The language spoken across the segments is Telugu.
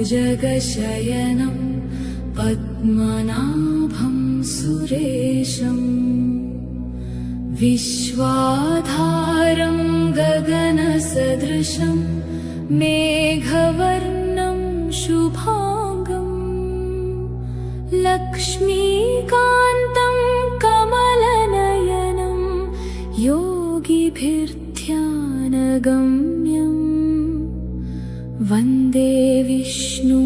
भुजगशयनं पद्मनाभं सुरेशम् विश्वाधारं गगनसदृशं मेघवर्णं शुभांगं लक्ष्मीकान्तं कमलनयनं योगिभिर्ध्यानगम्यम् वन्दे विष्णु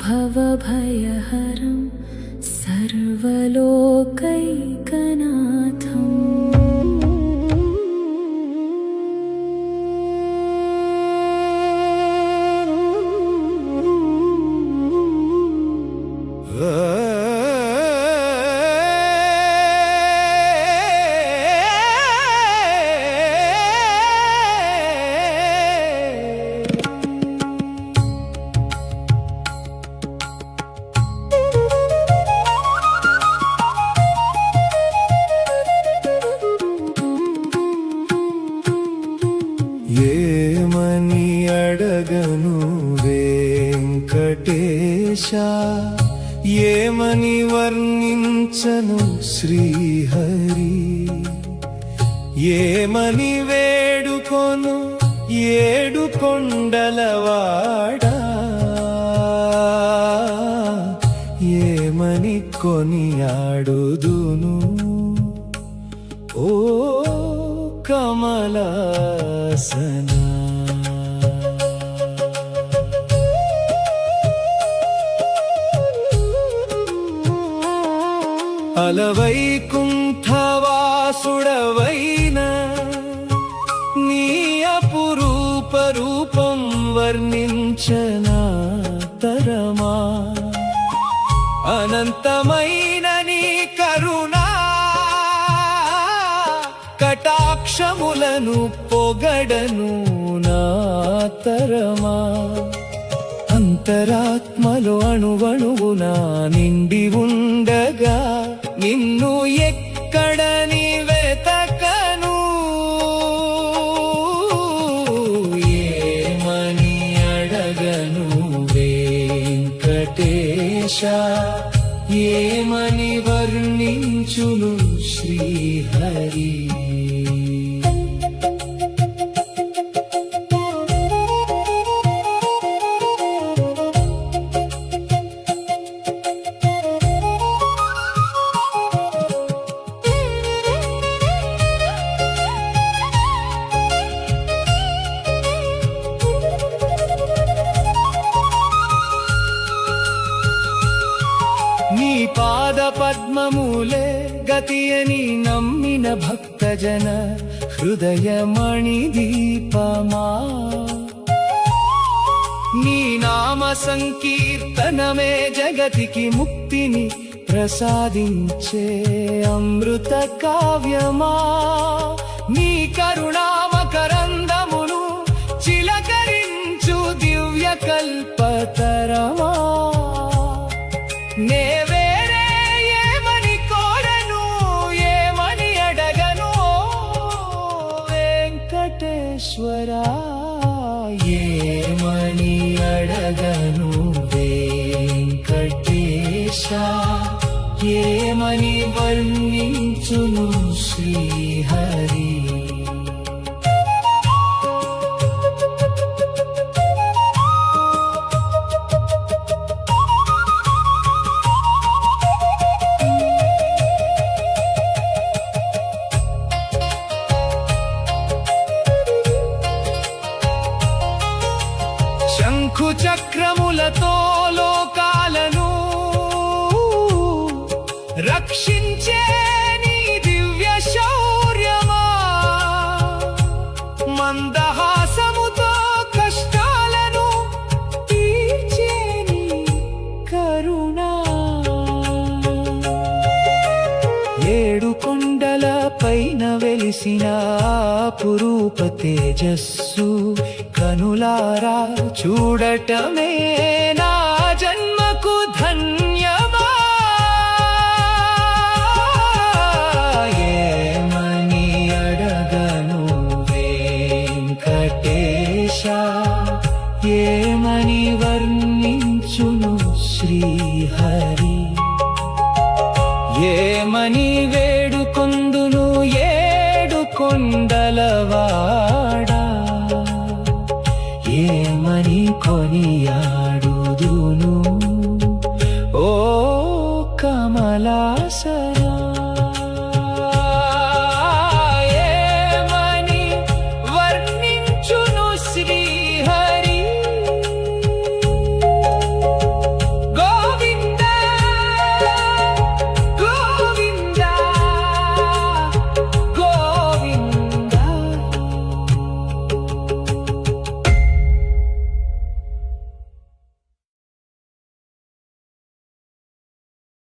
भवभयहरं सर्वलोकैकनाथम्। ఏమని అడగను వెంకటేశ, ఏమని వర్ణించను శ్రీహరి, ఏమని వేడుకొను ఏడు కొండలవాడా, ఏమని కొనియాడుదును ఓ కమలాసనా. అలవైకుంఠవాసుడవైన నీ అపురూప రూపం వర్ణించనా తరమా, అనంతమైన నీ కరుణా కటాక్షములను పొగడను నా తరమా. అంతరాత్మలో అణువణువునా నిండి ఉండగా నిన్ను ఎక్కడని వెతకను, ఏమని అడగను వెంకటేశ, ఏమని వర్ణించును శ్రీహరి. నీ పాద పద్మములే గతి అని నమ్మిన భక్తజన హృదయమణి దీపమా, నీ నామ సంకీర్తనమే జగతికి ముక్తిని ప్రసాదించే అమృత కావ్యమా. నీ కరుణామకరందమును చిలకరించు దివ్య కల్పతరమా. నే వేరే ఏమని కోరను ఏమని అడగను వెంకటేశ్వరా, ఏమని అడగను వెంకటేశ, ఏమని వర్ణించును శ్రీహరి. శంఖు చక్రములతో లోకాలను రక్షించే నీ దివ్య శౌర్యమా, మందహాసముతో కష్టాలను తీర్చే నీ కరుణా. ఏడు కొండల పైన వెలిసిన అపురూప తేజస్సు కనులారా చూడటమే నా జన్మకు ధన్యమా. ఏమని అడగను వెంకటేశ, ఏమని వర్ణి హరి ఏమని వేడుకొందును ఏడు కొండలవాడా ఏమని కొనియా